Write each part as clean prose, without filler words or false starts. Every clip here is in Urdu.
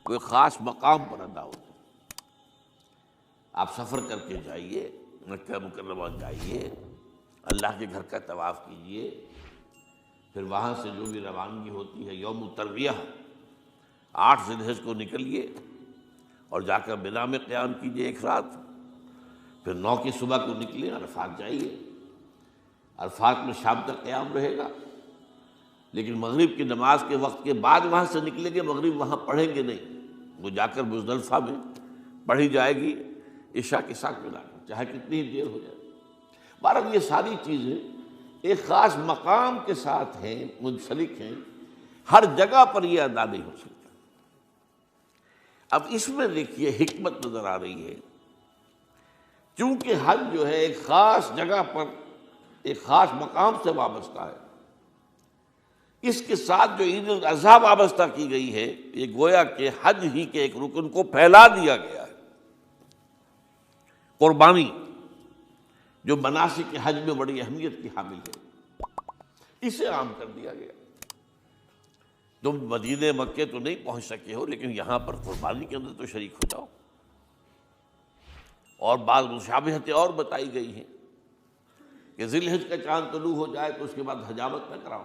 کوئی خاص مقام پر ادا ہوتے ہیں۔ آپ سفر کر کے جائیے، مکہ مکرمہ جائیے، اللہ کے گھر کا طواف کیجیے، پھر وہاں سے جو بھی روانگی ہوتی ہے یوم الترویہ 8 ذی الحجہ کو نکلیے اور جا کر منا میں قیام کیجیے ایک رات، پھر 9 کی صبح کو نکلیں عرفات جائیے، عرفات میں شام تک قیام رہے گا، لیکن مغرب کی نماز کے وقت کے بعد وہاں سے نکلیں گے، مغرب وہاں پڑھیں گے نہیں، وہ جا کر مزدلفہ میں پڑھی جائے گی عشاء کے ساتھ ملا کر، چاہے کتنی دیر ہو جائے۔ بہرحال یہ ساری چیزیں ایک خاص مقام کے ساتھ ہیں، منسلک ہیں، ہر جگہ پر یہ ادا نہیں ہو سکتا۔ اب اس میں دیکھیے حکمت نظر آ رہی ہے، چونکہ حج جو ہے ایک خاص جگہ پر ایک خاص مقام سے وابستہ ہے، اس کے ساتھ جو عید الاضحیٰ وابستہ کی گئی ہے، یہ گویا کہ حج ہی کے ایک رکن کو پھیلا دیا گیا ہے۔ قربانی جو مناسک حج میں بڑی اہمیت کی حامل ہے، اسے عام کر دیا گیا۔ تم مدینہ مکے تو نہیں پہنچ سکے ہو، لیکن یہاں پر قربانی کے اندر تو شریک ہو جاؤ۔ اور بعض مشابہتیں اور بتائی گئی ہیں کہ ذی الحجہ کا چاند طلوع ہو جائے تو اس کے بعد حجامت نہ کراؤ،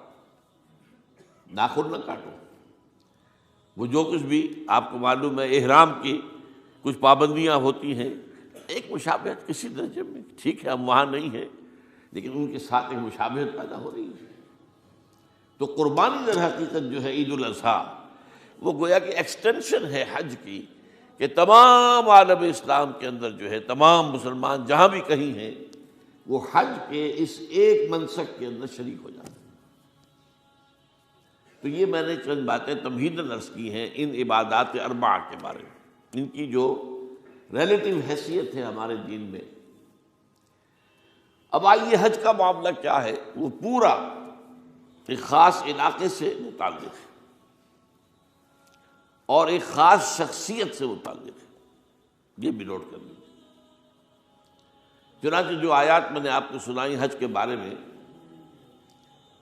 ناخن نہ کاٹو، وہ جو کچھ بھی آپ کو معلوم ہے احرام کی کچھ پابندیاں ہوتی ہیں، ایک مشابہت کسی درجے میں، ٹھیک ہے ہم وہاں نہیں ہیں لیکن ان کے ساتھ ایک مشابہت پیدا ہو رہی ہے۔ تو قربانی در حقیقت جو ہے عید الاضحیٰ، وہ گویا کہ ایکسٹینشن ہے حج کی، کہ تمام عالم اسلام کے اندر جو ہے تمام مسلمان جہاں بھی کہیں ہیں وہ حج کے اس ایک منسک کے اندر شریک ہو جاتے ہیں۔ تو یہ میں نے چند باتیں تمہیداً عرض کی ہیں ان عبادات اربعہ کے بارے میں، ان کی جو ریلیٹیو حیثیت ہے ہمارے دین میں۔ اب آئیے حج کا معاملہ کیا ہے، وہ پورا ایک خاص علاقے سے متعلق ہے اور ایک خاص شخصیت سے متعلق ہے، یہ بھی نوٹ کر لیجیے۔ چنانچہ جو آیات میں نے آپ کو سنائی حج کے بارے میں،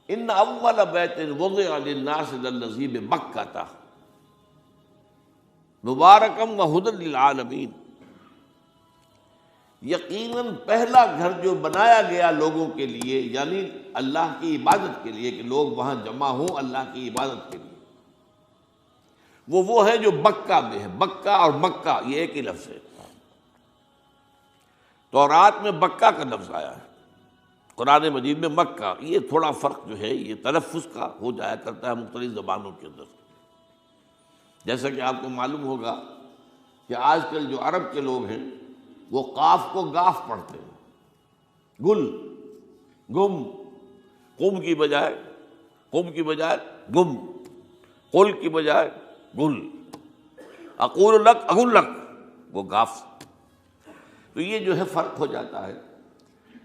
ان اول بیت وضع للناس للذی ببکۃ مبارکا وہدی للعالمین، یقیناً پہلا گھر جو بنایا گیا لوگوں کے لیے، یعنی اللہ کی عبادت کے لیے، کہ لوگ وہاں جمع ہوں اللہ کی عبادت کے لیے، وہ ہے جو بکہ میں ہے۔ بکہ اور مکہ یہ ایک ہی لفظ ہے، تورات میں بکہ کا لفظ آیا ہے، قرآن مجید میں مکہ۔ یہ تھوڑا فرق جو ہے یہ تلفظ کا ہو جایا کرتا ہے مختلف زبانوں کے اندر، جیسا کہ آپ کو معلوم ہوگا کہ آج کل جو عرب کے لوگ ہیں وہ قاف کو گاف پڑھتے ہیں، گل گم، قم کی بجائے گم، قل کی بجائے گل، اقول لک اقول لک، وہ گاف۔ تو یہ جو ہے فرق ہو جاتا ہے۔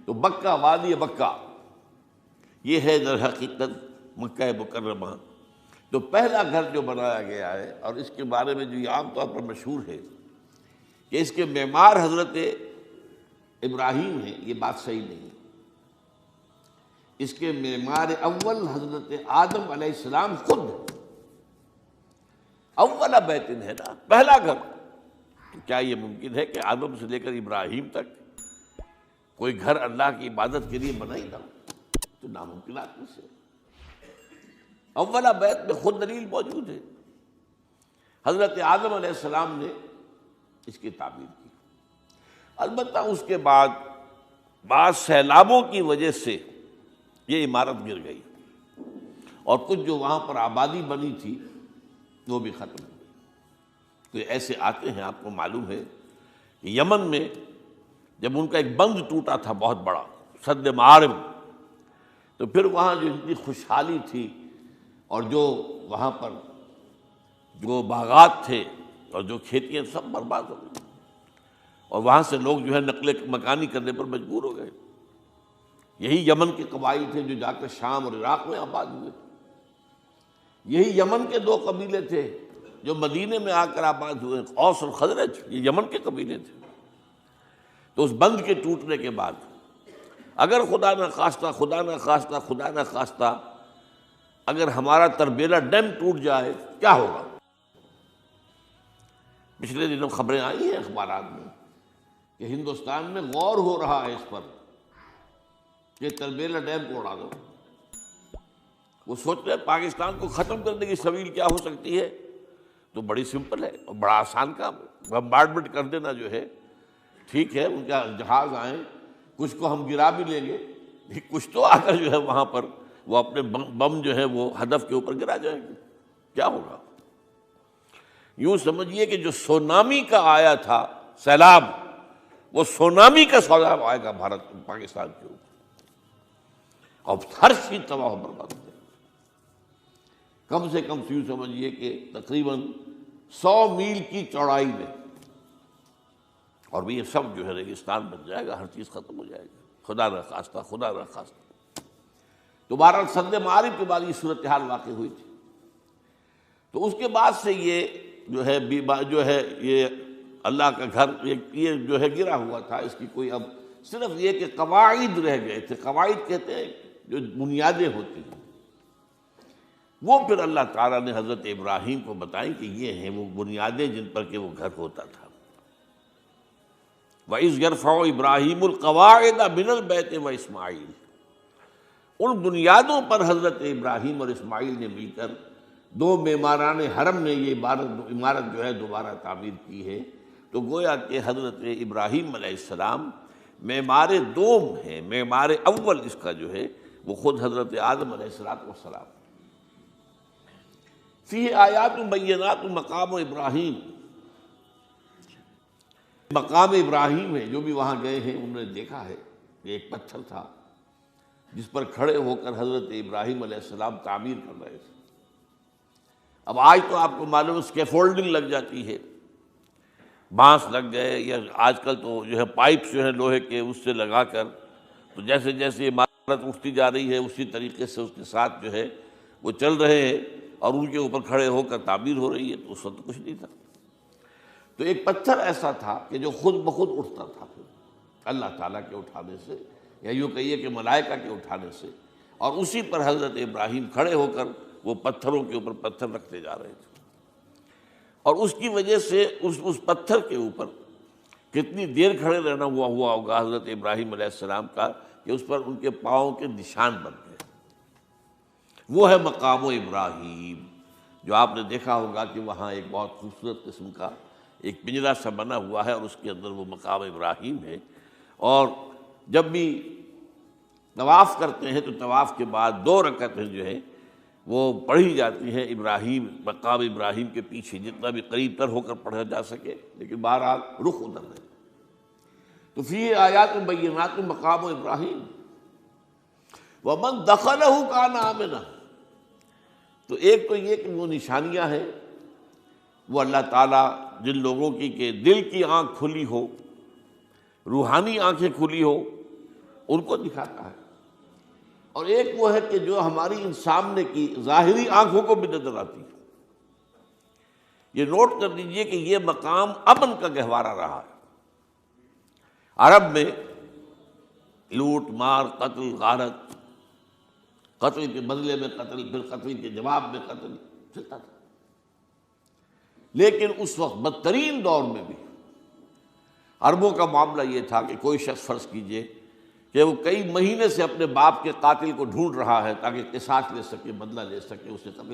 تو بکہ، وادی بکہ، یہ ہے در حقیقت مکہ مکرمہ۔ تو پہلا گھر جو بنایا گیا ہے، اور اس کے بارے میں جو یہ عام طور پر مشہور ہے کہ اس کے معمار حضرت ابراہیم ہیں، یہ بات صحیح نہیں۔ اس کے معمار اول حضرت آدم علیہ السلام خود ہیں۔ اول بیت ہے نا، پہلا گھر، تو کیا یہ ممکن ہے کہ آدم سے لے کر ابراہیم تک کوئی گھر اللہ کی عبادت کے لیے بنا ہی نہ ہو؟ تو ناممکنات میں سے اولا بیت میں خود دلیل موجود ہے۔ حضرت آدم علیہ السلام نے اس کی تعبیر کی، البتہ اس کے بعد بعض سیلابوں کی وجہ سے یہ عمارت گر گئی اور کچھ جو وہاں پر آبادی بنی تھی وہ بھی ختم ہو گئی۔ تو ایسے آتے ہیں، آپ کو معلوم ہے کہ یمن میں جب ان کا ایک بند ٹوٹا تھا بہت بڑا، سد معارم، تو پھر وہاں جو اتنی خوشحالی تھی اور جو وہاں پر جو باغات تھے اور جو کھیتیاں سب برباد ہو گئی، اور وہاں سے لوگ جو ہے نقل مکانی کرنے پر مجبور ہو گئے۔ یہی یمن کے قبائل تھے جو جا کر شام اور عراق میں آباد ہوئے، یہی یمن کے 2 قبیلے تھے جو مدینے میں آ کر آباد ہوئے، اوس اور خزرج، یہ یمن کے قبیلے تھے۔ تو اس بند کے ٹوٹنے کے بعد اگر خدا نہ خواستہ اگر ہمارا تربیلا ڈیم ٹوٹ جائے کیا ہوگا؟ پچھلے دنوں خبریں آئی ہیں اخبارات میں کہ ہندوستان میں غور ہو رہا ہے اس پر کہ تربیلا ڈیم کو اڑا دو۔ وہ سوچ رہے ہیں پاکستان کو ختم کرنے کی سبیل کیا ہو سکتی ہے، تو بڑی سمپل ہے اور بڑا آسان کام ہے، بمبارڈمنٹ کر دینا جو ہے۔ ٹھیک ہے ان کا جہاز آئیں، کچھ کو ہم گرا بھی لیں گے، لیکن کچھ تو آ کر جو ہے وہاں پر وہ اپنے بم جو ہے وہ ہدف کے اوپر گرا جائیں گے، کیا ہوگا؟ یوں سمجھیے کہ جو سونامی کا آیا تھا سیلاب، وہ سونامی کا سیلاب آئے گا بھارت پاکستان کے اوپر، اور ہر چیز تباہ و برباد ہو جائے گی۔ کم سے کم یوں سمجھیے کہ تقریباً 100 میل کی چوڑائی میں، اور یہ سب جو ہے ریگستان بن جائے گا، ہر چیز ختم ہو جائے گی، خدا نہ خواستہ، خدا نہ خواستہ۔ دوبارہ سد معارف کے بعد یہ صورتحال واقع ہوئی تھی، تو اس کے بعد سے یہ جو ہے یہ اللہ کا گھر یہ جو ہے گرا ہوا تھا، اس کی کوئی اب صرف یہ کہ قواعد رہ گئے تھے۔ قواعد کہتے ہیں جو بنیادیں ہوتی ہیں، وہ پھر اللہ تعالیٰ نے حضرت ابراہیم کو بتائیں کہ یہ ہیں وہ بنیادیں جن پر کہ وہ گھر ہوتا تھا۔ وَإِذْ يَرْفَعُ إِبْرَاهِيمُ الْقَوَاعِدَ مِنَ الْبَيْتِ وَإِسْمَاعِيلُ، ان بنیادوں پر حضرت ابراہیم اور اسماعیل نے مل کر دو معماران حرم نے یہ عمارت جو ہے دوبارہ تعمیر کی ہے۔ تو گویا کہ حضرت ابراہیم علیہ السلام معمار دوم ہیں، معمار اول اس کا جو ہے وہ خود حضرت آدم علیہ السلام۔ فیہ آیات بینات مقام ابراہیم، مقام ابراہیم ہے، جو بھی وہاں گئے ہیں انہوں نے دیکھا ہے کہ ایک پتھر تھا جس پر کھڑے ہو کر حضرت ابراہیم علیہ السلام تعمیر کر رہے تھے۔ اب آج تو آپ کو معلوم اسکیفولڈنگ لگ جاتی ہے، بانس لگ گئے، یا آج کل تو جو ہے پائپس جو ہے لوہے کے اس سے لگا کر، تو جیسے جیسے عمارت اٹھتی جا رہی ہے اسی طریقے سے اس کے ساتھ جو ہے وہ چل رہے ہیں اور ان کے اوپر کھڑے ہو کر تعمیر ہو رہی ہے۔ تو اس وقت کچھ نہیں تھا، تو ایک پتھر ایسا تھا کہ جو خود بخود اٹھتا تھا پھر اللہ تعالیٰ کے اٹھانے سے، یا یوں کہیے کہ ملائکہ کے اٹھانے سے، اور اسی پر حضرت ابراہیم کھڑے ہو کر وہ پتھروں کے اوپر پتھر رکھتے جا رہے تھے، اور اس کی وجہ سے اس پتھر کے اوپر کتنی دیر کھڑے رہنا ہوا ہوگا حضرت ابراہیم علیہ السلام کا کہ اس پر ان کے پاؤں کے نشان بن گئے۔ وہ ہے مقام ابراہیم، جو آپ نے دیکھا ہوگا کہ وہاں ایک بہت خوبصورت قسم کا ایک پنجرا سا بنا ہوا ہے، اور اس کے اندر وہ مقام ابراہیم ہے۔ اور جب بھی طواف کرتے ہیں تو طواف کے بعد 2 رکعتیں جو ہے وہ پڑھی جاتی ہیں ابراہیم، مقام ابراہیم کے پیچھے، جتنا بھی قریب تر ہو کر پڑھا جا سکے، لیکن بہرحال رخ ادھر ہے۔ تو فی آیات بینات مقام ابراہیم ومن دخلہ کان آمنا، تو ایک تو یہ کہ وہ نشانیاں ہیں، وہ اللہ تعالیٰ جن لوگوں کی کہ دل کی آنکھ کھلی ہو، روحانی آنکھیں کھلی ہو، ان کو دکھاتا ہے، اور ایک وہ ہے کہ جو ہماری ان سامنے کی ظاہری آنکھوں کو بھی نظر آتی ہے۔ یہ نوٹ کر لیجئے کہ یہ مقام امن کا گہوارہ رہا ہے۔ عرب میں لوٹ مار، قتل، غارت، قتل کے بدلے میں قتل، پھر قتل کے جواب میں قتل چلتا تھا، لیکن اس وقت بدترین دور میں بھی عربوں کا معاملہ یہ تھا کہ کوئی شخص فرض کیجئے کہ وہ کئی مہینے سے اپنے باپ کے قاتل کو ڈھونڈ رہا ہے تاکہ قصاص لے سکے، بدلہ لے سکے، اسے قتل